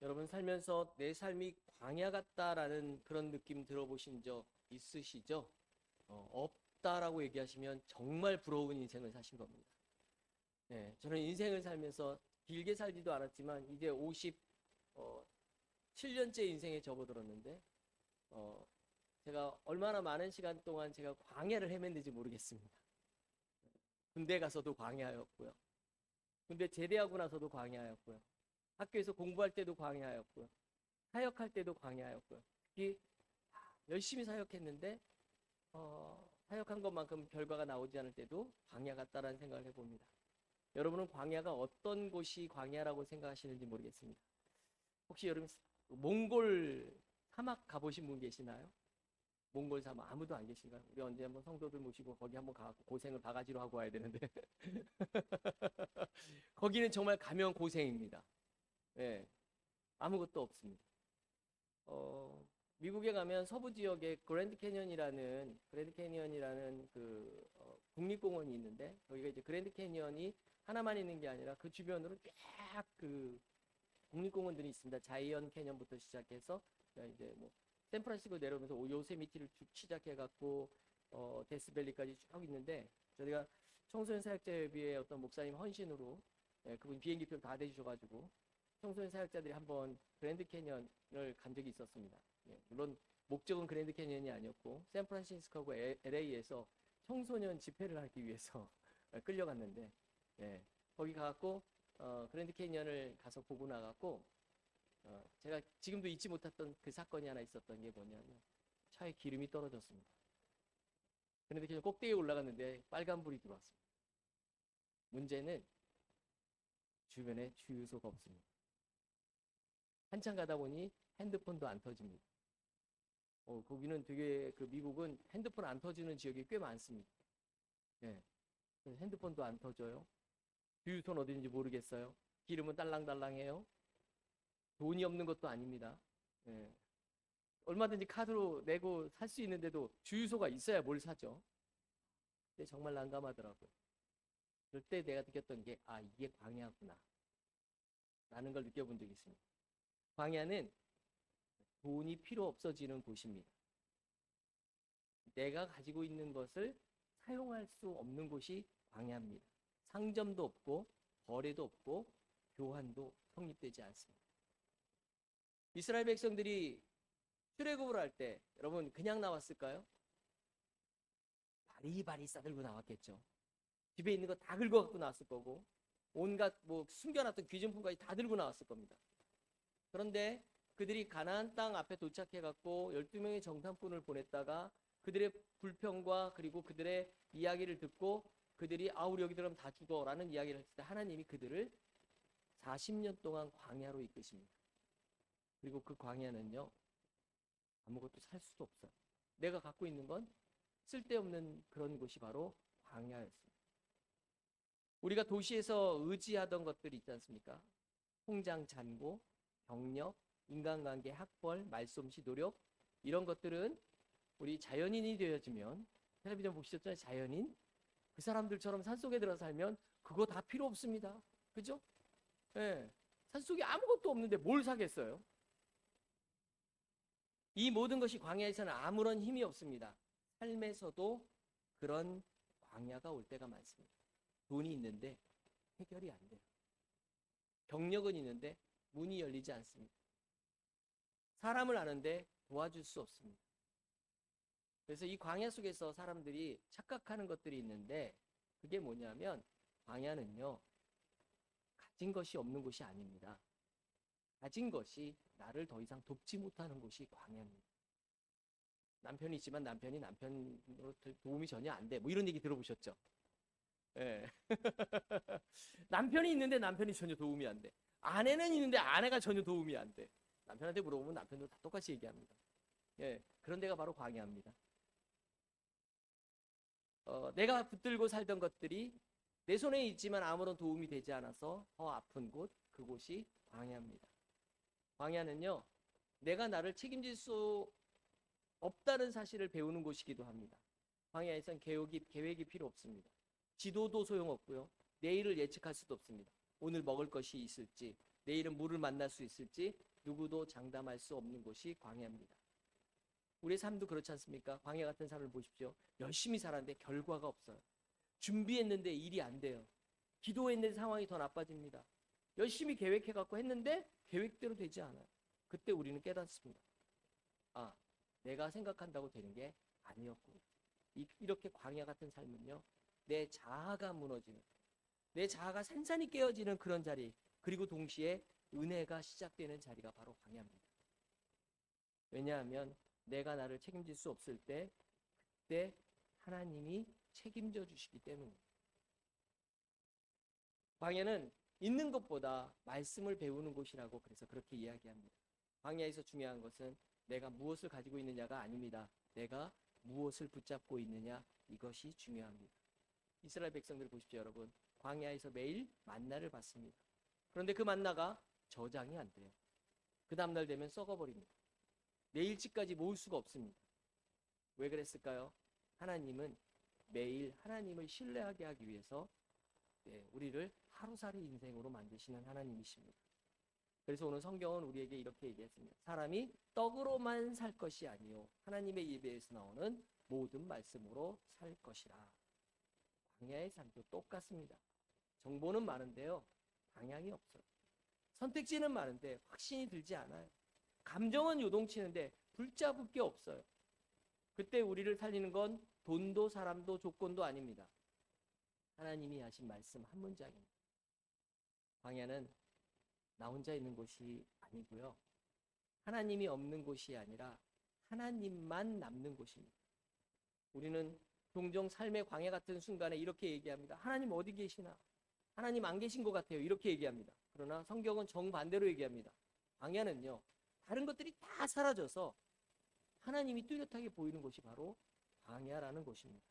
여러분 살면서 내 삶이 광야 같다라는 그런 느낌 들어보신 적 있으시죠? 없다라고 얘기하시면 정말 부러운 인생을 사신 겁니다. 네, 저는 인생을 살면서 길게 살지도 않았지만 이제 57년째 인생에 접어들었는데 제가 얼마나 많은 시간 동안 제가 광야를 헤맸는지 모르겠습니다. 군대 가서도 광야였고요. 군대 제대하고 나서도 광야였고요. 학교에서 공부할 때도 광야였고요. 사역할 때도 광야였고요. 특히 열심히 사역했는데 사역한 것만큼 결과가 나오지 않을 때도 광야 같다라는 생각을 해봅니다. 여러분은 광야가 어떤 곳이 광야라고 생각하시는지 모르겠습니다. 혹시 여러분 몽골 사막 가보신 분 계시나요? 몽골 사막 아무도 안 계신가요? 우리 언제 한번 성도들 모시고 거기 한번 가고 고생을 바가지로 하고 와야 되는데 거기는 정말 가면 고생입니다. 예, 아무것도 없습니다. 미국에 가면 서부 지역에 그랜드 캐니언이라는 그 국립공원이 있는데 거기가 이제 그랜드 캐니언이 하나만 있는 게 아니라 그 주변으로 쫙 그 국립공원들이 있습니다. 자이언 캐년부터 시작해서 이제 뭐 샌프란시스코 내려오면서 요세미티를 쭉 시작해갖고 데스밸리까지 쭉 있는데 저희가 청소년 사역자협의회 어떤 목사님 헌신으로 그분 비행기표 다 대주셔가지고 청소년 사역자들이 한번 그랜드 캐년을 간 적이 있었습니다. 물론 목적은 그랜드 캐년이 아니었고 샌프란시스코하고 LA에서 청소년 집회를 하기 위해서 끌려갔는데 거기 가갖고 그랜드 캐년을 가서 보고 나갔고 제가 지금도 잊지 못했던 그 사건이 하나 있었던 게 뭐냐면 차에 기름이 떨어졌습니다. 그랜드 캐년 꼭대기에 올라갔는데 빨간불이 들어왔습니다. 문제는 주변에 주유소가 없습니다. 한참 가다 보니 핸드폰도 안 터집니다. 거기는 되게 미국은 핸드폰 안 터지는 지역이 꽤 많습니다. 예. 핸드폰도 안 터져요. 주유소는 어딘지 모르겠어요. 기름은 딸랑딸랑해요. 돈이 없는 것도 아닙니다. 예. 얼마든지 카드로 내고 살 수 있는데도 주유소가 있어야 뭘 사죠. 근데 정말 난감하더라고요. 그럴 때 내가 느꼈던 게 이게 광야구나 라는 걸 느껴본 적이 있습니다. 광야는 돈이 필요 없어지는 곳입니다. 내가 가지고 있는 것을 사용할 수 없는 곳이 광야입니다. 상점도 없고 거래도 없고 교환도 성립되지 않습니다. 이스라엘 백성들이 출애굽을 할 때 여러분 그냥 나왔을까요? 바리바리 싸들고 나왔겠죠. 집에 있는 거 다 긁어갖고 나왔을 거고 온갖 뭐 숨겨놨던 귀중품까지 다 들고 나왔을 겁니다. 그런데 그들이 가나안 땅 앞에 도착해갖고 12명의 정탐꾼을 보냈다가 그들의 불평과 그리고 그들의 이야기를 듣고 그들이 우리 여기 들어가면 다 죽어라는 이야기를 했을 때 하나님이 그들을 40년 동안 광야로 이끄십니다. 그리고 그 광야는요 아무것도 살 수도 없어요. 내가 갖고 있는 건 쓸데없는 그런 곳이 바로 광야였습니다. 우리가 도시에서 의지하던 것들이 있지 않습니까? 통장 잔고, 경력, 인간관계, 학벌, 말솜씨, 노력 이런 것들은 우리 자연인이 되어지면 텔레비전 보시셨잖아요. 자연인 그 사람들처럼 산속에 들어 살면 그거 다 필요 없습니다. 그죠? 예. 산속에 아무것도 없는데 뭘 사겠어요? 이 모든 것이 광야에서는 아무런 힘이 없습니다. 삶에서도 그런 광야가 올 때가 많습니다. 돈이 있는데 해결이 안 돼요. 경력은 있는데 문이 열리지 않습니다. 사람을 아는데 도와줄 수 없습니다. 그래서 이 광야 속에서 사람들이 착각하는 것들이 있는데 그게 뭐냐면 광야는요 가진 것이 없는 곳이 아닙니다. 가진 것이 나를 더 이상 돕지 못하는 곳이 광야입니다. 남편이 있지만 남편으로 도움이 전혀 안 돼. 뭐 이런 얘기 들어보셨죠? 예. 남편이 있는데 남편이 전혀 도움이 안 돼. 아내는 있는데 아내가 전혀 도움이 안 돼. 남편한테 물어보면 남편도 다 똑같이 얘기합니다. 예. 그런 데가 바로 광야입니다. 내가 붙들고 살던 것들이 내 손에 있지만 아무런 도움이 되지 않아서 더 아픈 곳, 그곳이 광야입니다. 광야는요, 내가 나를 책임질 수 없다는 사실을 배우는 곳이기도 합니다. 광야에선 계획이 필요 없습니다. 지도도 소용없고요. 내일을 예측할 수도 없습니다. 오늘 먹을 것이 있을지, 내일은 물을 만날 수 있을지 누구도 장담할 수 없는 곳이 광야입니다. 우리의 삶도 그렇지 않습니까? 광야 같은 삶을 보십시오. 열심히 살았는데 결과가 없어요. 준비했는데 일이 안 돼요. 기도했는데 상황이 더 나빠집니다. 열심히 계획해갖고 했는데 계획대로 되지 않아요. 그때 우리는 깨닫습니다. 아, 내가 생각한다고 되는 게 아니었구나. 이렇게 광야 같은 삶은요, 내 자아가 무너지는, 내 자아가 산산이 깨어지는 그런 자리, 그리고 동시에 은혜가 시작되는 자리가 바로 광야입니다. 왜냐하면 내가 나를 책임질 수 없을 때, 그때 하나님이 책임져 주시기 때문입니다. 광야는 있는 것보다 말씀을 배우는 곳이라고 그래서 그렇게 이야기합니다. 광야에서 중요한 것은 내가 무엇을 가지고 있느냐가 아닙니다. 내가 무엇을 붙잡고 있느냐, 이것이 중요합니다. 이스라엘 백성들 보십시오, 여러분. 광야에서 매일 만나를 받습니다. 그런데 그 만나가 저장이 안 돼요. 그 다음날 되면 썩어버립니다. 내일치까지 모을 수가 없습니다. 왜 그랬을까요? 하나님은 매일 하나님을 신뢰하게 하기 위해서 우리를 하루살이 인생으로 만드시는 하나님이십니다. 그래서 오늘 성경은 우리에게 이렇게 얘기했습니다. 사람이 떡으로만 살 것이 아니요 하나님의 입에서 나오는 모든 말씀으로 살 것이라. 광야의 삶도 똑같습니다. 정보는 많은데요, 방향이 없어요. 선택지는 많은데 확신이 들지 않아요. 감정은 요동치는데 붙잡을 게 없어요. 그때 우리를 살리는 건 돈도 사람도 조건도 아닙니다. 하나님이 하신 말씀 한 문장입니다. 광야는 나 혼자 있는 곳이 아니고요, 하나님이 없는 곳이 아니라 하나님만 남는 곳입니다. 우리는 종종 삶의 광야 같은 순간에 이렇게 얘기합니다. 하나님 어디 계시나? 하나님 안 계신 것 같아요. 이렇게 얘기합니다. 그러나 성경은 정반대로 얘기합니다. 광야는요, 다른 것들이 다 사라져서 하나님이 뚜렷하게 보이는 곳이 바로 광야라는 곳입니다.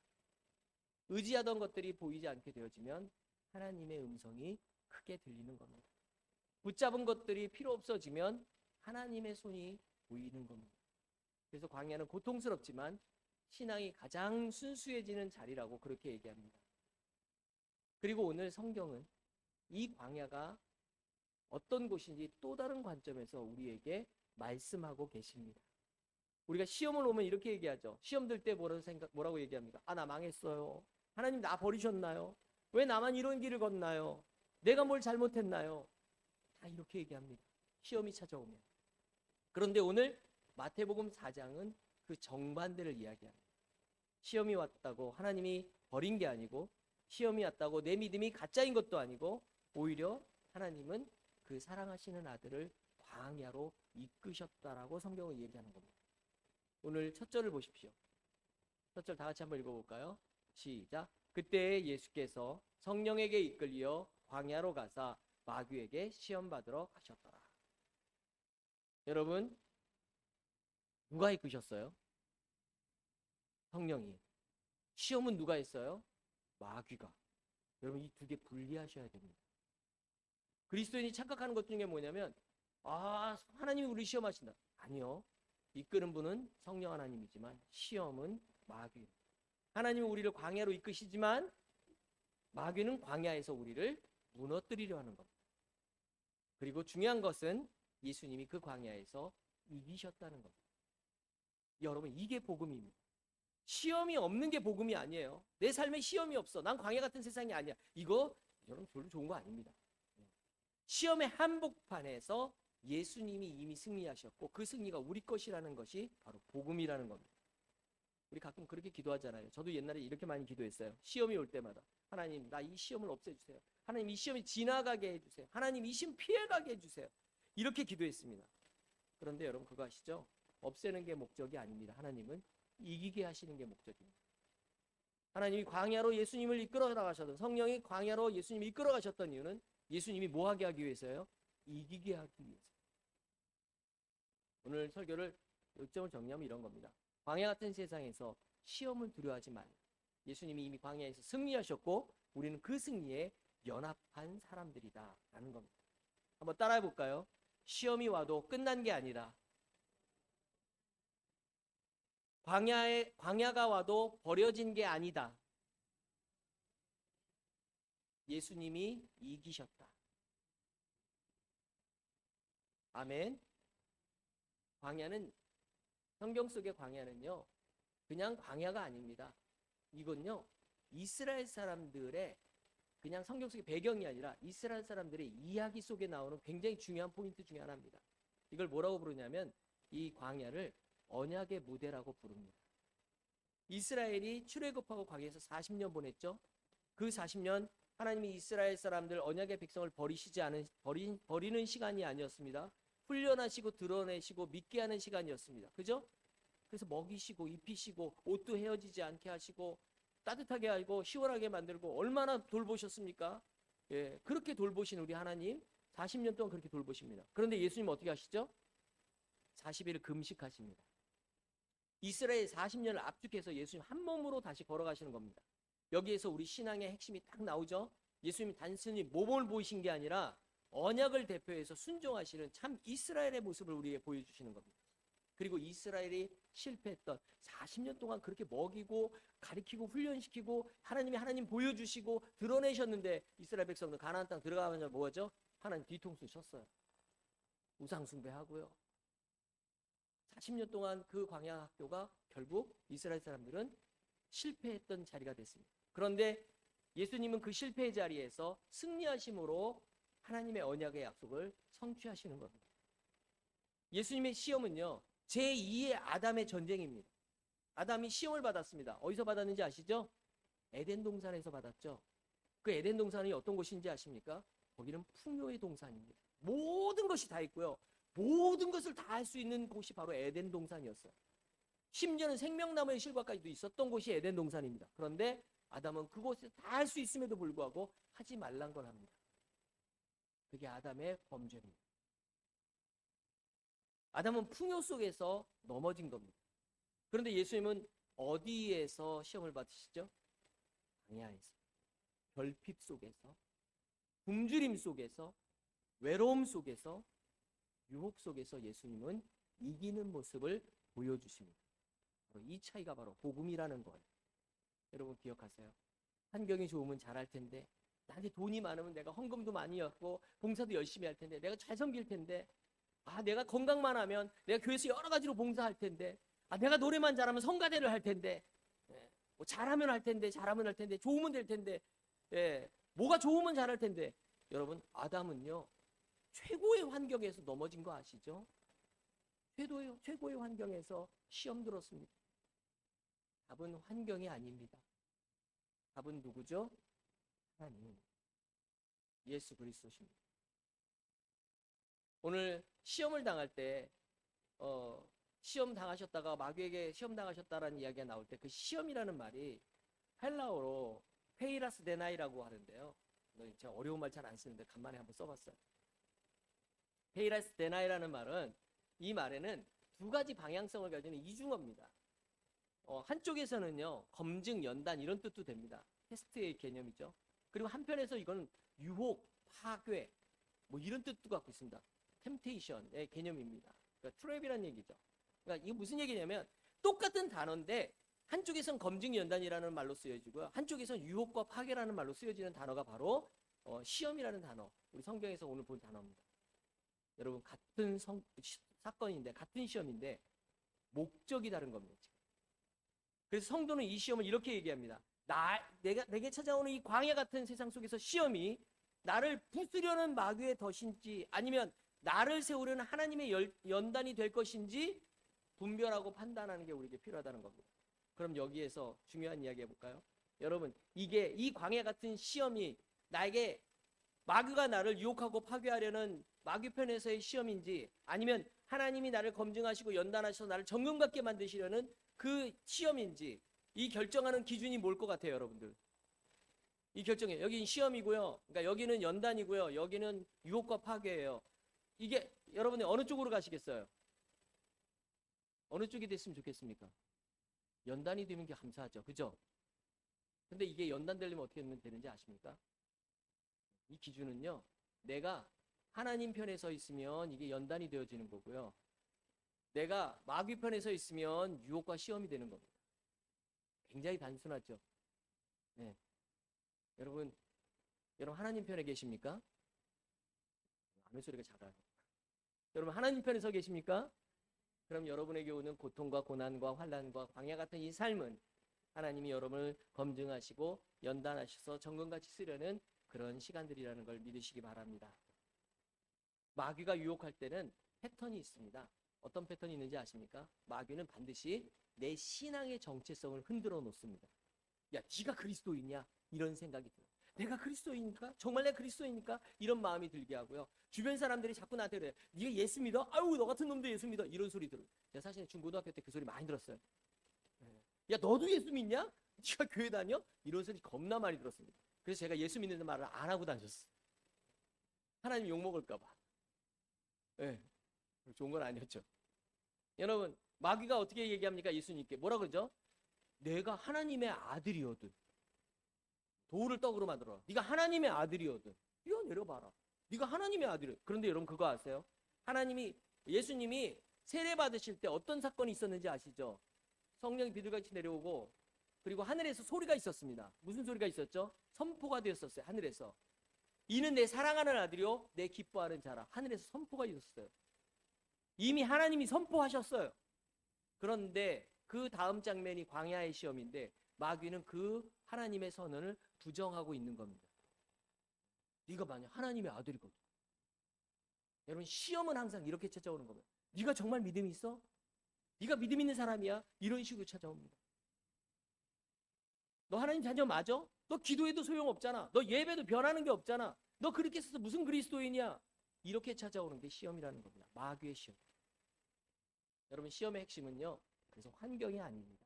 의지하던 것들이 보이지 않게 되어지면 하나님의 음성이 크게 들리는 겁니다. 붙잡은 것들이 필요 없어지면 하나님의 손이 보이는 겁니다. 그래서 광야는 고통스럽지만 신앙이 가장 순수해지는 자리라고 그렇게 얘기합니다. 그리고 오늘 성경은 이 광야가 어떤 곳인지 또 다른 관점에서 우리에게 말씀하고 계십니다. 우리가 시험을 오면 이렇게 얘기하죠. 시험 들 때 뭐라고 얘기합니까? 아, 나 망했어요. 하나님 나 버리셨나요? 왜 나만 이런 길을 걷나요? 내가 뭘 잘못했나요? 다 이렇게 얘기합니다. 시험이 찾아오면. 그런데 오늘 마태복음 4장은 그 정반대를 이야기합니다. 시험이 왔다고 하나님이 버린 게 아니고, 시험이 왔다고 내 믿음이 가짜인 것도 아니고, 오히려 하나님은 그 사랑하시는 아들을 광야로 이끄셨다라고 성경을 얘기하는 겁니다. 오늘 첫 절을 보십시오. 첫 절 다 같이 한번 읽어볼까요? 시작. 그때 예수께서 성령에게 이끌려 광야로 가사 마귀에게 시험 받으러 가셨더라. 여러분, 누가 이끄셨어요? 성령이. 시험은 누가 했어요? 마귀가. 여러분, 이 두 개 분리하셔야 됩니다. 그리스도인이 착각하는 것 중에 뭐냐면, 아, 하나님이 우리 시험하신다. 아니요. 이끄는 분은 성령 하나님이지만 시험은 마귀. 하나님은 우리를 광야로 이끄시지만 마귀는 광야에서 우리를 무너뜨리려 하는 겁니다. 그리고 중요한 것은 예수님이 그 광야에서 이기셨다는 겁니다. 여러분, 이게 복음입니다. 시험이 없는 게 복음이 아니에요. 내 삶에 시험이 없어. 난 광야 같은 세상이 아니야. 이거 여러분 별로 좋은 거 아닙니다. 시험의 한복판에서 예수님이 이미 승리하셨고 그 승리가 우리 것이라는 것이 바로 복음이라는 겁니다. 우리 가끔 그렇게 기도하잖아요. 저도 옛날에 이렇게 많이 기도했어요. 시험이 올 때마다 하나님, 나 이 시험을 없애주세요. 하나님, 이 시험이 지나가게 해주세요. 하나님, 이 시험 피해가게 해주세요. 이렇게 기도했습니다. 그런데 여러분 그거 아시죠? 없애는 게 목적이 아닙니다. 하나님은 이기게 하시는 게 목적입니다. 하나님이 광야로 예수님을 이끌어 나가셨던, 성령이 광야로 예수님을 이끌어 가셨던 이유는 예수님이 뭐 하게 하기 위해서요? 이기게 하기 위해서. 오늘 설교를 요점을 정리하면 이런 겁니다. 광야 같은 세상에서 시험을 두려워하지 말라. 예수님이 이미 광야에서 승리하셨고 우리는 그 승리에 연합한 사람들이다 라는 겁니다. 한번 따라해 볼까요? 시험이 와도 끝난 게 아니라, 광야가 와도 버려진 게 아니다. 예수님이 이기셨다. 아멘. 광야는, 성경 속의 광야는요, 그냥 광야가 아닙니다. 이건요, 이스라엘 사람들의 그냥 성경 속의 배경이 아니라 이스라엘 사람들의 이야기 속에 나오는 굉장히 중요한 포인트 중에 하나입니다. 이걸 뭐라고 부르냐면 이 광야를 언약의 무대라고 부릅니다. 이스라엘이 출애굽하고 광야에서 40년 보냈죠. 그 40년 하나님이 이스라엘 사람들 언약의 백성을 버리는 시간이 아니었습니다. 훈련하시고 드러내시고 믿게 하는 시간이었습니다. 그죠? 그래서 먹이시고 입히시고 옷도 헤어지지 않게 하시고 따뜻하게 하고 시원하게 만들고 얼마나 돌보셨습니까? 예, 그렇게 돌보신 우리 하나님 40년 동안 그렇게 돌보십니다. 그런데 예수님 어떻게 하시죠? 40일을 금식하십니다. 이스라엘 40년을 압축해서 예수님 한 몸으로 다시 걸어가시는 겁니다. 여기에서 우리 신앙의 핵심이 딱 나오죠. 예수님이 단순히 몸을 보이신 게 아니라 언약을 대표해서 순종하시는 참 이스라엘의 모습을 우리에게 보여주시는 겁니다. 그리고 이스라엘이 실패했던 40년 동안 그렇게 먹이고 가리키고 훈련시키고 하나님 보여주시고 드러내셨는데 이스라엘 백성들 가나안 땅 들어가면 뭐죠? 하나님 뒤통수 쳤어요. 우상 숭배하고요. 40년 동안 그 광야 학교가 결국 이스라엘 사람들은 실패했던 자리가 됐습니다. 그런데 예수님은 그 실패의 자리에서 승리하심으로 하나님의 언약의 약속을 성취하시는 겁니다. 예수님의 시험은요, 제2의 아담의 전쟁입니다. 아담이 시험을 받았습니다. 어디서 받았는지 아시죠? 에덴 동산에서 받았죠. 그 에덴 동산이 어떤 곳인지 아십니까? 거기는 풍요의 동산입니다. 모든 것이 다 있고요. 모든 것을 다 할 수 있는 곳이 바로 에덴 동산이었어요. 심지어는 생명나무의 실과까지도 있었던 곳이 에덴 동산입니다. 그런데 아담은 그곳에 다 할 수 있음에도 불구하고 하지 말란 걸 합니다. 그게 아담의 범죄입니다. 아담은 풍요 속에서 넘어진 겁니다. 그런데 예수님은 어디에서 시험을 받으시죠? 광야에서, 결핍 속에서, 굶주림 속에서, 외로움 속에서, 유혹 속에서 예수님은 이기는 모습을 보여주십니다. 이 차이가 바로 복음이라는 거예요. 여러분 기억하세요. 환경이 좋으면 잘할 텐데, 나한테 돈이 많으면 내가 헌금도 많이 했고 봉사도 열심히 할 텐데, 내가 잘 섬길 텐데, 내가 건강만 하면 내가 교회에서 여러 가지로 봉사할 텐데, 내가 노래만 잘하면 성가대를 할 텐데, 뭐 잘하면 할 텐데, 좋으면 될 텐데, 뭐가 좋으면 잘할 텐데. 여러분, 아담은요 최고의 환경에서 넘어진 거 아시죠? 최고의 환경에서 시험 들었습니다. 답은 환경이 아닙니다. 답은 누구죠? 하나님, 예수 그리스도십니다. 오늘 시험을 당할 때 시험 당하셨다가 마귀에게 시험 당하셨다라는 이야기가 나올 때 그 시험이라는 말이 헬라어로 페이라스 데나이라고 하는데요. 제가 어려운 말 잘 안 쓰는데 간만에 한번 써봤어요. 페이라스 데나이라는 말은, 이 말에는 두 가지 방향성을 가지는 이중어입니다. 한쪽에서는요 검증, 연단 이런 뜻도 됩니다. 테스트의 개념이죠. 그리고 한편에서 이건 유혹, 파괴 뭐 이런 뜻도 갖고 있습니다. 템테이션의 개념입니다. 그러니까 트랩이라는 얘기죠. 그러니까 이게 무슨 얘기냐면 똑같은 단어인데 한쪽에선 검증, 연단이라는 말로 쓰여지고요, 한쪽에선 유혹과 파괴라는 말로 쓰여지는 단어가 바로 시험이라는 단어, 우리 성경에서 오늘 본 단어입니다. 여러분, 같은 사건인데, 같은 시험인데 목적이 다른 겁니다. 그래서 성도는 이 시험을 이렇게 얘기합니다. 내게 찾아오는 이 광야 같은 세상 속에서 시험이 나를 부수려는 마귀의 덫인지 아니면 나를 세우려는 하나님의 연단이 될 것인지 분별하고 판단하는 게 우리에게 필요하다는 겁니다. 그럼 여기에서 중요한 이야기 해볼까요? 여러분, 이 광야 같은 시험이 나에게 마귀가 나를 유혹하고 파괴하려는 마귀 편에서의 시험인지 아니면 하나님이 나를 검증하시고 연단하셔서 나를 정금같게 만드시려는 그 시험인지, 이 결정하는 기준이 뭘 것 같아요, 여러분들? 이 결정이에요. 여기는 시험이고요. 그러니까 여기는 연단이고요. 여기는 유혹과 파괴예요. 이게 여러분이 어느 쪽으로 가시겠어요? 어느 쪽이 됐으면 좋겠습니까? 연단이 되면 게 감사하죠. 그죠? 근데 이게 연단되려면 어떻게 하면 되는지 아십니까? 이 기준은요, 내가 하나님 편에 서 있으면 이게 연단이 되어지는 거고요, 내가 마귀 편에 서 있으면 유혹과 시험이 되는 겁니다. 굉장히 단순하죠. 네. 여러분 하나님 편에 계십니까? 아멘 소리가 작아요. 여러분 하나님 편에 서 계십니까? 그럼 여러분에게 오는 고통과 고난과 환난과 광야 같은 이 삶은 하나님이 여러분을 검증하시고 연단하셔서 정금같이 쓰려는 그런 시간들이라는 걸 믿으시기 바랍니다. 마귀가 유혹할 때는 패턴이 있습니다. 어떤 패턴이 있는지 아십니까? 마귀는 반드시 내 신앙의 정체성을 흔들어 놓습니다. 야, 네가 그리스도인이야? 이런 생각이 들어요. 내가 그리스도인입니까? 정말 내가 그리스도인입니까? 이런 마음이 들게 하고요. 주변 사람들이 자꾸 나한테 그래. 네가 예수 믿어? 아유, 너 같은 놈도 예수 믿어. 이런 소리 들어요. 제가 사실 중고등학교 때 그 소리 많이 들었어요. 야, 너도 예수 믿냐? 네가 교회 다녀? 이런 소리 겁나 많이 들었습니다. 그래서 제가 예수 믿는 말을 안 하고 다녔어요. 하나님 욕먹을까 봐. 네, 좋은 건 아니었죠. 여러분, 마귀가 어떻게 얘기합니까? 예수님께 뭐라 그러죠? 내가 하나님의 아들이거든. 돌을 떡으로 만들어라. 네가 하나님의 아들이거든. 뛰어내려봐라. 네가 하나님의 아들이야. 그런데 여러분 그거 아세요? 예수님이 세례 받으실 때 어떤 사건이 있었는지 아시죠? 성령이 비둘기같이 내려오고 그리고 하늘에서 소리가 있었습니다. 무슨 소리가 있었죠? 선포가 되었었어요. 하늘에서. 이는 내 사랑하는 아들이요 내 기뻐하는 자라. 하늘에서 선포가 있었어요. 이미 하나님이 선포하셨어요. 그런데 그 다음 장면이 광야의 시험인데 마귀는 그 하나님의 선언을 부정하고 있는 겁니다. 네가 만약 하나님의 아들이거든. 여러분 시험은 항상 이렇게 찾아오는 겁니다. 네가 정말 믿음이 있어? 네가 믿음 있는 사람이야? 이런 식으로 찾아옵니다. 너 하나님 자녀 맞아? 너 기도해도 소용없잖아. 너 예배도 변하는 게 없잖아. 너 그렇게 해서 무슨 그리스도인이야? 이렇게 찾아오는 게 시험이라는 겁니다. 마귀의 시험. 여러분 시험의 핵심은요. 그래서 환경이 아닙니다.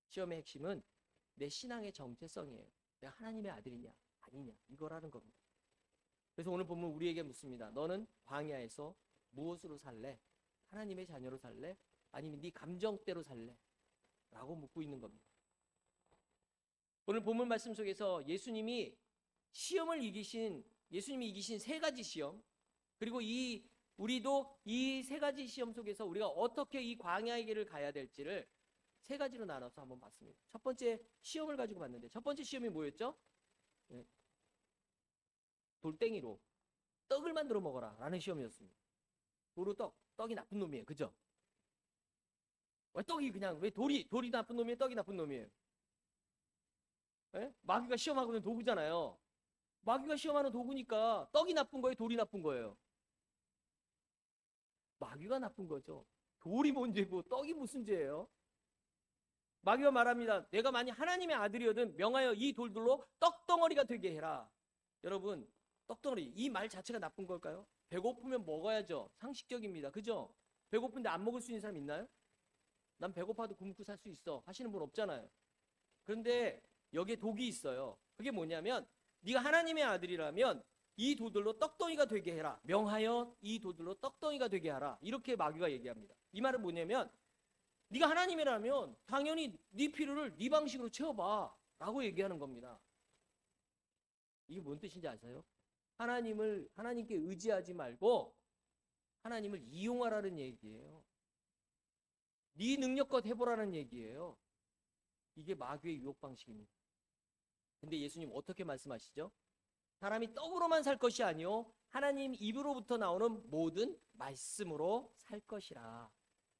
시험의 핵심은 내 신앙의 정체성이에요. 내가 하나님의 아들이냐 아니냐 이거라는 겁니다. 그래서 오늘 보면 우리에게 묻습니다. 너는 광야에서 무엇으로 살래? 하나님의 자녀로 살래? 아니면 네 감정대로 살래? 라고 묻고 있는 겁니다. 오늘 본문 말씀 속에서 예수님이 이기신 세 가지 시험, 그리고 우리도 이 세 가지 시험 속에서 우리가 어떻게 이 광야의 길을 가야 될지를 세 가지로 나눠서 한번 봤습니다. 첫 번째 시험을 가지고 봤는데 첫 번째 시험이 뭐였죠? 네. 돌덩이로 떡을 만들어 먹어라 라는 시험이었습니다. 떡이 나쁜 놈이에요. 그죠? 왜 돌이 나쁜 놈이에요? 떡이 나쁜 놈이에요? 네? 마귀가 시험하고 있는 도구잖아요. 마귀가 시험하는 도구니까 떡이 나쁜 거예요? 돌이 나쁜 거예요? 마귀가 나쁜 거죠. 돌이 문제고 떡이 무슨 죄예요? 마귀가 말합니다. 내가 만약 하나님의 아들이거든 명하여 이 돌들로 떡덩어리가 되게 해라. 여러분 떡덩어리 이 말 자체가 나쁜 걸까요? 배고프면 먹어야죠. 상식적입니다. 그죠? 배고픈데 안 먹을 수 있는 사람 있나요? 난 배고파도 굶고 살 수 있어 하시는 분 없잖아요. 그런데 여기에 독이 있어요. 그게 뭐냐면 네가 하나님의 아들이라면 이 돌들로 떡덩이가 되게 해라. 명하여 이 돌들로 떡덩이가 되게 하라. 이렇게 마귀가 얘기합니다. 이 말은 뭐냐면 네가 하나님이라면 당연히 네 필요를 네 방식으로 채워봐 라고 얘기하는 겁니다. 이게 뭔 뜻인지 아세요? 하나님께 의지하지 말고 하나님을 이용하라는 얘기예요. 네 능력껏 해보라는 얘기예요. 이게 마귀의 유혹 방식입니다. 근데 예수님 어떻게 말씀하시죠? 사람이 떡으로만 살 것이 아니요 하나님 입으로부터 나오는 모든 말씀으로 살 것이라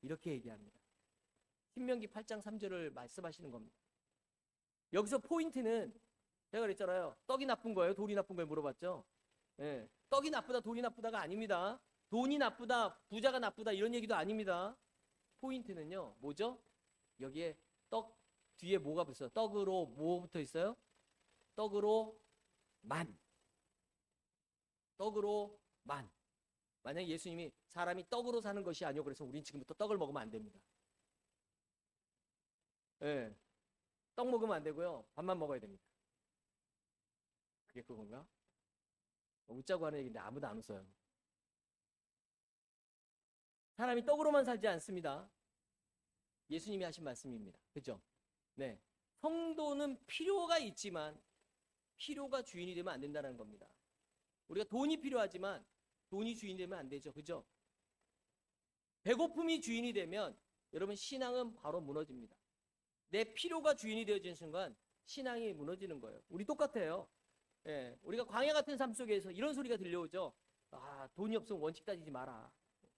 이렇게 얘기합니다. 신명기 8장 3절을 말씀하시는 겁니다. 여기서 포인트는 제가 그랬잖아요. 떡이 나쁜 거예요? 돌이 나쁜 거예요? 물어봤죠? 네. 떡이 나쁘다 돌이 나쁘다가 아닙니다. 돈이 나쁘다 부자가 나쁘다 이런 얘기도 아닙니다. 포인트는요 뭐죠? 여기에 떡 뒤에 뭐가 붙어요? 떡으로 뭐 붙어 있어요? 떡으로 만. 만약에 예수님이 사람이 떡으로 사는 것이 아니오 그래서 우린 지금부터 떡을 먹으면 안 됩니다. 네. 떡 먹으면 안 되고요. 밥만 먹어야 됩니다. 그게 그건가? 웃자고 하는 얘기인데 아무도 안 웃어요. 사람이 떡으로만 살지 않습니다. 예수님이 하신 말씀입니다. 그죠? 네. 성도는 필요가 있지만 필요가 주인이 되면 안 된다는 겁니다. 우리가 돈이 필요하지만 돈이 주인이 되면 안 되죠. 그죠? 배고픔이 주인이 되면 여러분 신앙은 바로 무너집니다. 내 필요가 주인이 되어지는 순간 신앙이 무너지는 거예요. 우리 똑같아요. 예, 우리가 광야 같은 삶 속에서 이런 소리가 들려오죠. 아, 돈이 없으면 원칙 따지지 마라.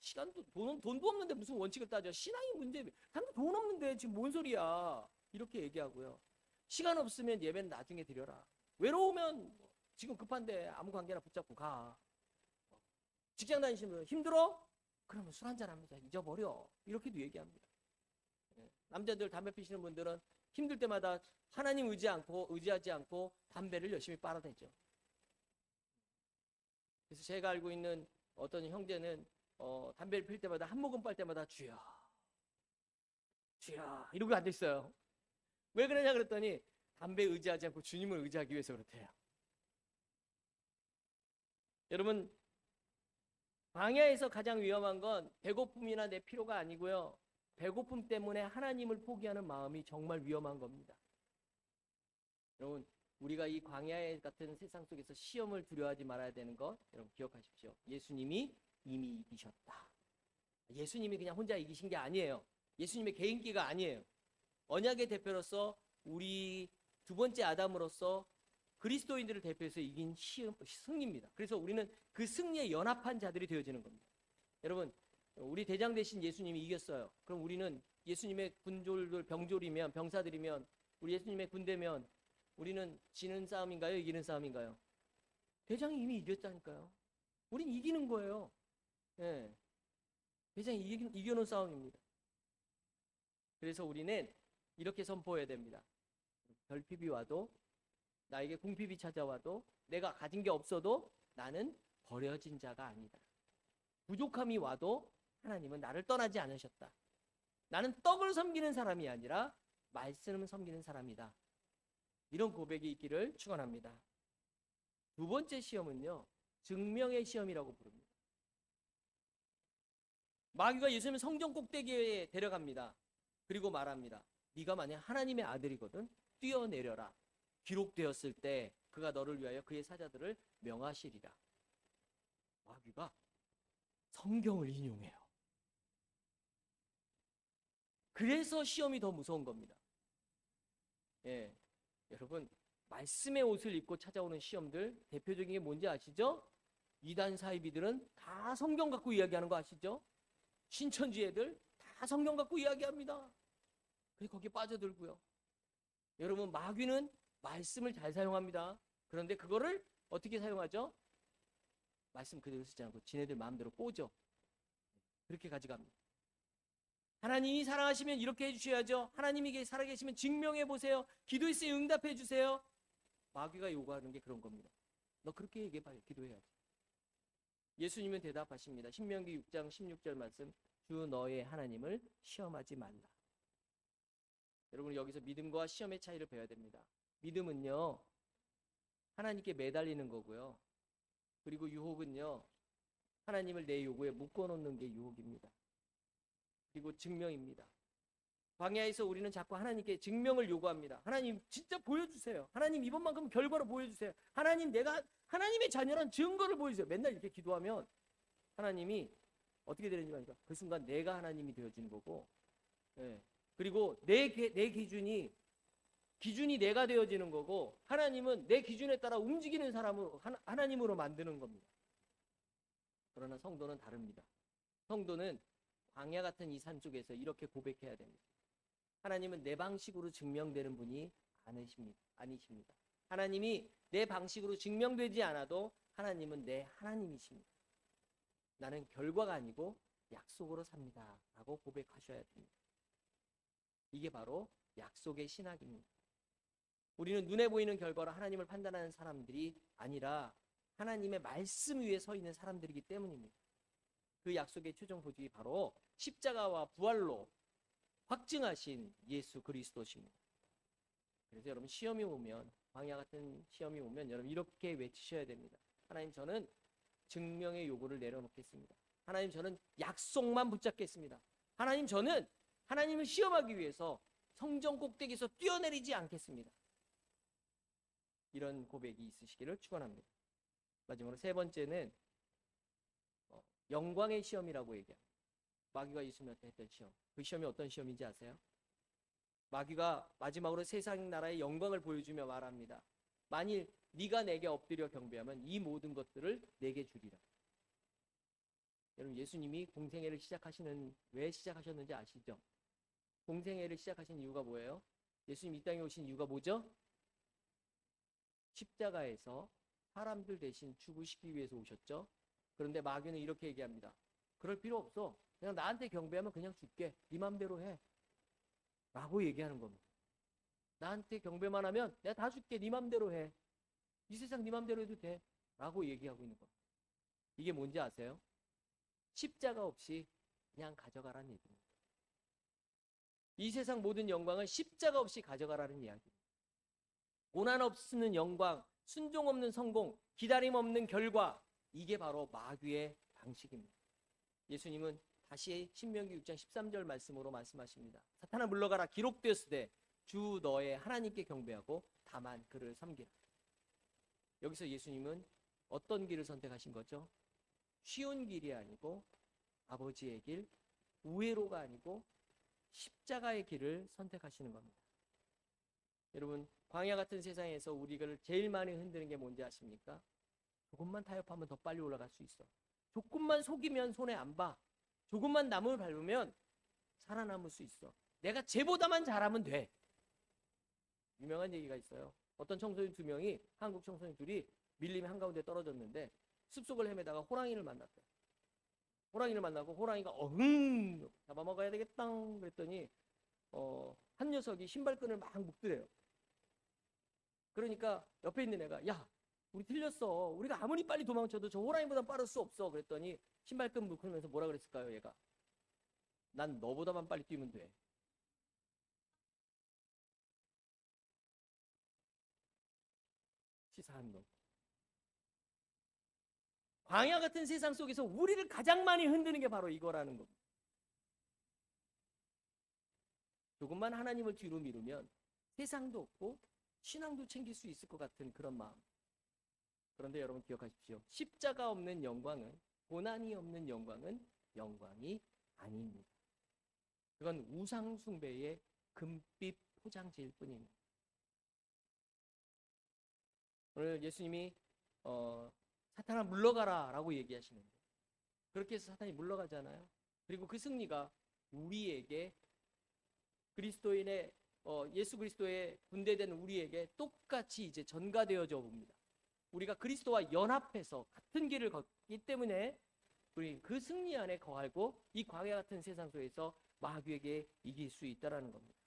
시간도 돈도 없는데 무슨 원칙을 따져? 신앙이 문제. 당신 돈 없는데 지금 뭔 소리야? 이렇게 얘기하고요. 시간 없으면 예배는 나중에 드려라. 외로우면 지금 급한데 아무 관계나 붙잡고 가. 직장 다니시는 분 힘들어? 그러면 술 한잔 하면서 잊어버려. 이렇게도 얘기합니다. 남자들 담배 피시는 분들은 힘들 때마다 하나님 의지하지 않고 담배를 열심히 빨아대죠. 그래서 제가 알고 있는 어떤 형제는 담배를 필 때마다 한 모금 빨 때마다 주여 이러고 앉아 있어요. 왜 그러냐 그랬더니 담배 의지하지 않고 주님을 의지하기 위해서 그렇대요. 여러분, 광야에서 가장 위험한 건 배고픔이나 내 피로가 아니고요. 배고픔 때문에 하나님을 포기하는 마음이 정말 위험한 겁니다. 여러분, 우리가 이 광야의 같은 세상 속에서 시험을 두려워하지 말아야 되는 것 여러분 기억하십시오. 예수님이 이미 이기셨다. 예수님이 그냥 혼자 이기신 게 아니에요. 예수님의 개인기가 아니에요. 언약의 대표로서 우리 두 번째 아담으로서 그리스도인들을 대표해서 이긴 승리입니다. 그래서 우리는 그 승리에 연합한 자들이 되어지는 겁니다. 여러분, 우리 대장 대신 예수님이 이겼어요. 그럼 우리는 예수님의 군졸들 병졸이면 병사들이면 우리 예수님의 군대면 우리는 지는 싸움인가요? 이기는 싸움인가요? 대장이 이미 이겼다니까요. 우린 이기는 거예요. 예. 대장이 이겨놓은 싸움입니다. 그래서 우리는 이렇게 선포해야 됩니다. 결핍이 와도 나에게 궁핍이 찾아와도 내가 가진 게 없어도 나는 버려진 자가 아니다. 부족함이 와도 하나님은 나를 떠나지 않으셨다. 나는 떡을 섬기는 사람이 아니라 말씀을 섬기는 사람이다. 이런 고백이 있기를 축원합니다. 두 번째 시험은요, 증명의 시험이라고 부릅니다. 마귀가 예수님을 성전 꼭대기에 데려갑니다. 그리고 말합니다. 네가 만약 하나님의 아들이거든 뛰어내려라. 기록되었을 때 그가 너를 위하여 그의 사자들을 명하시리라. 마귀가 성경을 인용해요. 그래서 시험이 더 무서운 겁니다. 예, 여러분 말씀의 옷을 입고 찾아오는 시험들 대표적인 게 뭔지 아시죠? 이단 사이비들은 다 성경 갖고 이야기하는 거 아시죠? 신천지 애들 다 성경 갖고 이야기합니다. 그래서 거기에 빠져들고요. 여러분 마귀는 말씀을 잘 사용합니다. 그런데 그거를 어떻게 사용하죠? 말씀 그대로 쓰지 않고 지네들 마음대로 꼬죠. 그렇게 가져갑니다. 하나님이 사랑하시면 이렇게 해주셔야죠. 하나님이 살아계시면 증명해 보세요. 기도했으니 응답해 주세요. 마귀가 요구하는 게 그런 겁니다. 너 그렇게 얘기해봐요. 기도해야지. 예수님은 대답하십니다. 신명기 6장 16절 말씀. 주 너의 하나님을 시험하지 말라. 여러분 여기서 믿음과 시험의 차이를 배워야 됩니다. 믿음은요 하나님께 매달리는 거고요. 그리고 유혹은요 하나님을 내 요구에 묶어놓는 게 유혹입니다. 그리고 증명입니다. 광야에서 우리는 자꾸 하나님께 증명을 요구합니다. 하나님 진짜 보여주세요. 하나님 이번만큼 결과로 보여주세요. 하나님 내가 하나님의 자녀란 증거를 보여주세요. 맨날 이렇게 기도하면 하나님이 어떻게 되는지 아니까 그 순간 내가 하나님이 되어지는 거고, 예. 그리고 내 기준이 내가 되어지는 거고, 하나님은 내 기준에 따라 움직이는 사람으로 하나님으로 만드는 겁니다. 그러나 성도는 다릅니다. 성도는 광야 같은 이 산 속에서 이렇게 고백해야 됩니다. 하나님은 내 방식으로 증명되는 분이 아니십니다. 하나님이 내 방식으로 증명되지 않아도 하나님은 내 하나님이십니다. 나는 결과가 아니고 약속으로 삽니다. 라고 고백하셔야 됩니다. 이게 바로 약속의 신학입니다. 우리는 눈에 보이는 결과로 하나님을 판단하는 사람들이 아니라 하나님의 말씀 위에 서 있는 사람들이기 때문입니다. 그 약속의 최종 보직이 바로 십자가와 부활로 확증하신 예수 그리스도십니다. 그래서 여러분 시험이 오면, 광야 같은 시험이 오면 여러분 이렇게 외치셔야 됩니다. 하나님 저는 증명의 요구를 내려놓겠습니다. 하나님 저는 약속만 붙잡겠습니다. 하나님 저는 하나님을 시험하기 위해서 성전 꼭대기에서 뛰어내리지 않겠습니다. 이런 고백이 있으시기를 축원합니다. 마지막으로 세 번째는 영광의 시험이라고 얘기합니다. 마귀가 예수님한테 했던 시험. 그 시험이 어떤 시험인지 아세요? 마귀가 마지막으로 세상 나라의 영광을 보여주며 말합니다. 만일 네가 내게 엎드려 경배하면 이 모든 것들을 내게 주리라. 여러분 예수님이 공생애를 왜 시작하셨는지 아시죠? 공생애를 시작하신 이유가 뭐예요? 예수님 이 땅에 오신 이유가 뭐죠? 십자가에서 사람들 대신 죽으시기 위해서 오셨죠. 그런데 마귀는 이렇게 얘기합니다. 그럴 필요 없어. 그냥 나한테 경배하면 그냥 죽게. 네 맘대로 해. 라고 얘기하는 겁니다. 나한테 경배만 하면 내가 다 줄게. 네 맘대로 해. 이 세상 네 맘대로 해도 돼. 라고 얘기하고 있는 겁니다. 이게 뭔지 아세요? 십자가 없이 그냥 가져가라는 얘기입니다. 이 세상 모든 영광을 십자가 없이 가져가라는 이야기입니다. 고난 없는 영광, 순종 없는 성공, 기다림 없는 결과, 이게 바로 마귀의 방식입니다. 예수님은 다시 신명기 6장 13절 말씀으로 말씀하십니다. 사탄아 물러가라. 기록되었으되 주 너의 하나님께 경배하고 다만 그를 섬기라. 여기서 예수님은 어떤 길을 선택하신 거죠? 쉬운 길이 아니고 아버지의 길, 우회로가 아니고 십자가의 길을 선택하시는 겁니다. 여러분, 광야 같은 세상에서 우리를 제일 많이 흔드는 게 뭔지 아십니까? 조금만 타협하면 더 빨리 올라갈 수 있어. 조금만 속이면 손에 안 봐. 조금만 나무를 밟으면 살아남을 수 있어. 내가 쟤보다만 잘하면 돼. 유명한 얘기가 있어요. 어떤 청소년 2명이, 한국 청소년 둘이 밀림의 한가운데 떨어졌는데 숲속을 헤매다가 호랑이를 만났대. 호랑이를 만나고 호랑이가 어흥 잡아먹어야 되겠다 그랬더니 한 녀석이 신발끈을 막 묶더래요. 그러니까 옆에 있는 애가 야 우리 틀렸어. 우리가 아무리 빨리 도망쳐도 저 호랑이보다 빠를 수 없어. 그랬더니 신발끈 묶으면서 뭐라 그랬을까요? 얘가 난 너보다만 빨리 뛰면 돼. 치사한 놈. 광야 같은 세상 속에서 우리를 가장 많이 흔드는 게 바로 이거라는 겁니다. 조금만 하나님을 뒤로 미루면 세상도 없고 신앙도 챙길 수 있을 것 같은 그런 마음. 그런데 여러분 기억하십시오. 십자가 없는 영광은, 고난이 없는 영광은 영광이 아닙니다. 그건 우상 숭배의 금빛 포장지일 뿐입니다. 오늘 예수님이 사탄아 물러가라 라고 얘기하시는데 그렇게 해서 사탄이 물러가잖아요. 그리고 그 승리가 우리에게 그리스도인의 예수 그리스도의 군대된 우리에게 똑같이 이제 전가되어져 봅니다. 우리가 그리스도와 연합해서 같은 길을 걷기 때문에 우리 그 승리 안에 거하고 이 광야 같은 세상 속에서 마귀에게 이길 수 있다라는 겁니다.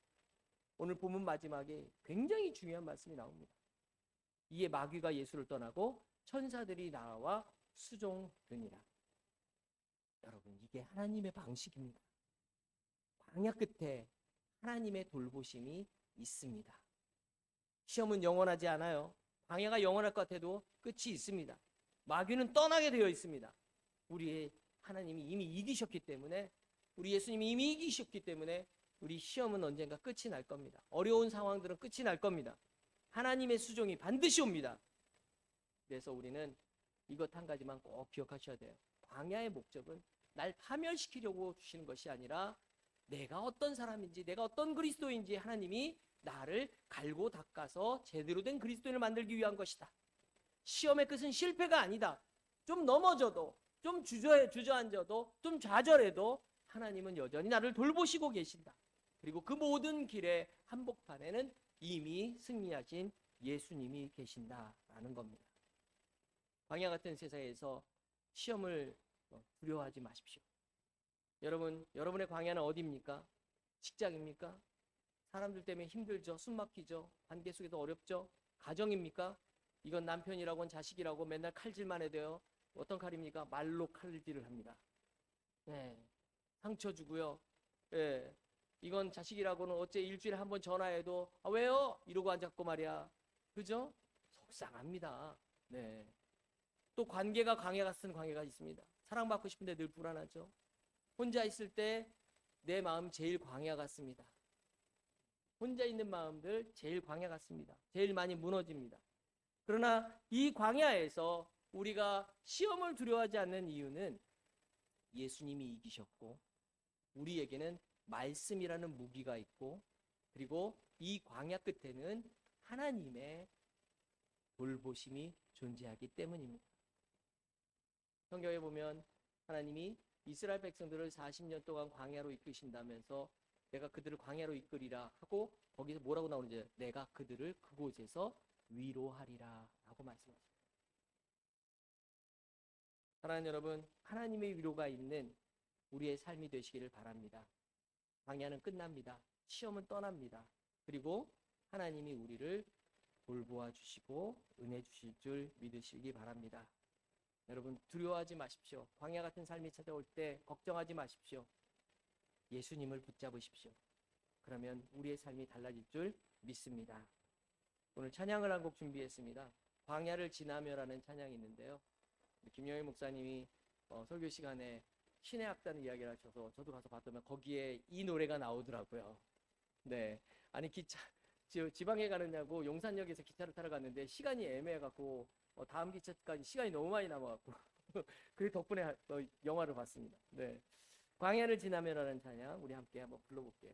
오늘 본문 마지막에 굉장히 중요한 말씀이 나옵니다. 이에 마귀가 예수를 떠나고 천사들이 나와 수종되니라. 여러분 이게 하나님의 방식입니다. 광야 끝에 하나님의 돌보심이 있습니다. 시험은 영원하지 않아요. 광야가 영원할 것 같아도 끝이 있습니다. 마귀는 떠나게 되어 있습니다. 우리의 하나님이 이미 이기셨기 때문에, 우리 예수님이 이미 이기셨기 때문에 우리 시험은 언젠가 끝이 날 겁니다. 어려운 상황들은 끝이 날 겁니다. 하나님의 수종이 반드시 옵니다. 그래서 우리는 이것 한 가지만 꼭 기억하셔야 돼요. 광야의 목적은 날 파멸시키려고 주시는 것이 아니라 내가 어떤 사람인지, 내가 어떤 그리스도인지 하나님이 나를 갈고 닦아서 제대로 된 그리스도인을 만들기 위한 것이다. 시험의 끝은 실패가 아니다. 좀 넘어져도, 좀 주저앉아도, 좀 좌절해도 하나님은 여전히 나를 돌보시고 계신다. 그리고 그 모든 길의 한복판에는 이미 승리하신 예수님이 계신다라는 겁니다. 광야 같은 세상에서 시험을 두려워하지 마십시오. 여러분, 여러분의 광야는 어디입니까? 직장입니까? 사람들 때문에 힘들죠. 숨 막히죠. 관계 속에서 어렵죠. 가정입니까? 이건 남편이라고는 자식이라고 맨날 칼질만 해도요. 어떤 칼입니까? 말로 칼질을 합니다. 네. 상처 주고요. 네. 이건 자식이라고는 어째 일주일에 한 번 전화해도 왜요? 이러고 앉았고 말이야. 그죠? 속상합니다. 네. 또 관계가 광야 같은 관계가 있습니다. 사랑받고 싶은데 늘 불안하죠. 혼자 있을 때 내 마음 제일 광야 같습니다. 혼자 있는 마음들 제일 광야 같습니다. 제일 많이 무너집니다. 그러나 이 광야에서 우리가 시험을 두려워하지 않는 이유는 예수님이 이기셨고 우리에게는 말씀이라는 무기가 있고 그리고 이 광야 끝에는 하나님의 돌보심이 존재하기 때문입니다. 성경에 보면 하나님이 이스라엘 백성들을 40년 동안 광야로 이끄신다면서 내가 그들을 광야로 이끌이라 하고 거기서 뭐라고 나오는지 내가 그들을 그곳에서 위로하리라 라고 말씀하십니다. 사랑하는 여러분, 하나님의 위로가 있는 우리의 삶이 되시기를 바랍니다. 광야는 끝납니다. 시험은 떠납니다. 그리고 하나님이 우리를 돌보아 주시고 은혜 주실 줄 믿으시기 바랍니다. 여러분, 두려워하지 마십시오. 광야 같은 삶이 찾아올 때 걱정하지 마십시오. 예수님을 붙잡으십시오. 그러면 우리의 삶이 달라질 줄 믿습니다. 오늘 찬양을 한 곡 준비했습니다. 광야를 지나며라는 찬양이 있는데요. 김영일 목사님이 설교 시간에 신의 악단 이야기를 하셔서 저도 가서 봤더니 거기에 이 노래가 나오더라고요. 네, 아니 지방에 가느냐고 용산역에서 기차를 타러 갔는데 시간이 애매해갖고 다음 기차까지 시간이 너무 많이 남아갖고 그 덕분에 영화를 봤습니다. 네, 광야를 지나며라는 찬양 우리 함께 한번 불러볼게요.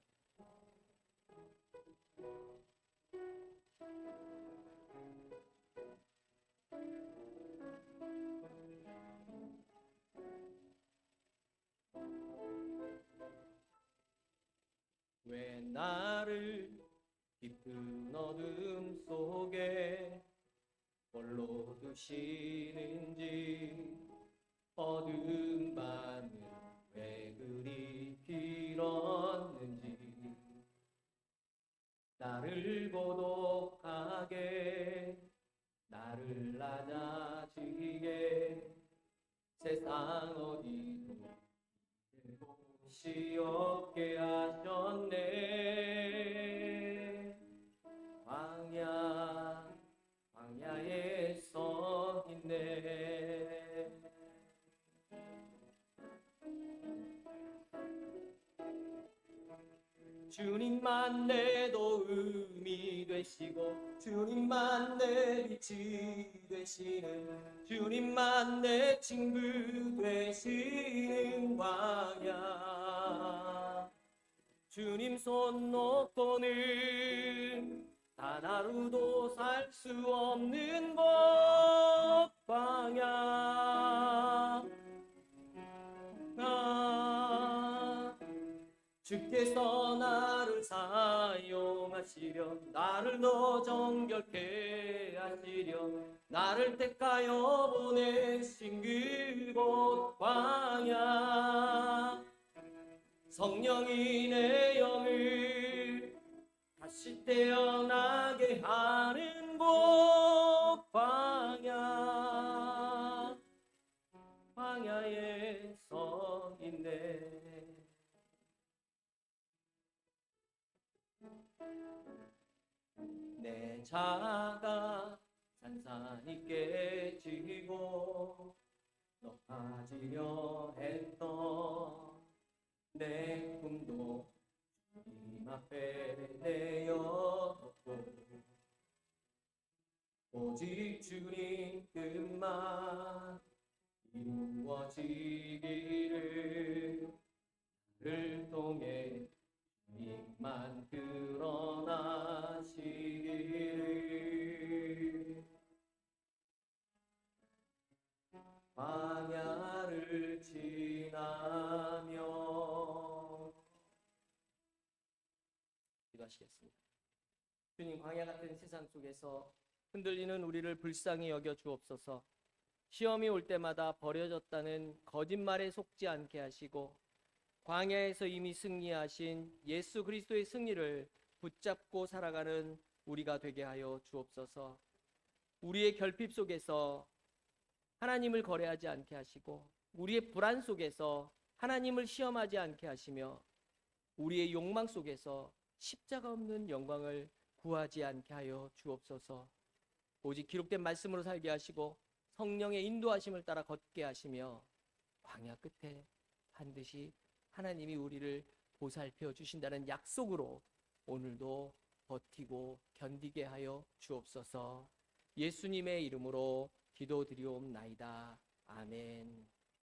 왜 나를 깊은 어둠 속에 홀로 두시는지 어둠 밤은 왜 그리 길었는지 나를 고독하게 나를 낮아지게 세상 어디도 곳이 없게 하셨네. 광야에 서 있네. 주님만 내 도움이 되시고 주님만 내 빛이 되시는 주님만 내 친구 되시는 광야 주님 손 놓고는 단 하루도 살 수 없는 곳 광야 주께서 나를 사용하시려 나를 더 정결케 하시려 나를 택하여 보내신 그곳 광야 성령이 내 영을 다시 태어나게 하는 곳 광야에 서 있네. 내 자가 산산이 깨지고 높아지려 했던 내 꿈도 주님 앞에 내어놓고 오직 주님 뜻만 이루어지기를 를 통해 주님만 드러나시기를 광야를 지나며 기도하시겠습니다. 주님, 광야 같은 세상 속에서 흔들리는 우리를 불쌍히 여겨 주옵소서. 시험이 올 때마다 버려졌다는 거짓말에 속지 않게 하시고 광야에서 이미 승리하신 예수 그리스도의 승리를 붙잡고 살아가는 우리가 되게 하여 주옵소서. 우리의 결핍 속에서 하나님을 거래하지 않게 하시고 우리의 불안 속에서 하나님을 시험하지 않게 하시며 우리의 욕망 속에서 십자가 없는 영광을 구하지 않게 하여 주옵소서. 오직 기록된 말씀으로 살게 하시고 성령의 인도하심을 따라 걷게 하시며 광야 끝에 반드시 하나님이 우리를 보살펴 주신다는 약속으로 오늘도 버티고 견디게 하여 주옵소서. 예수님의 이름으로 기도드리옵나이다. 아멘.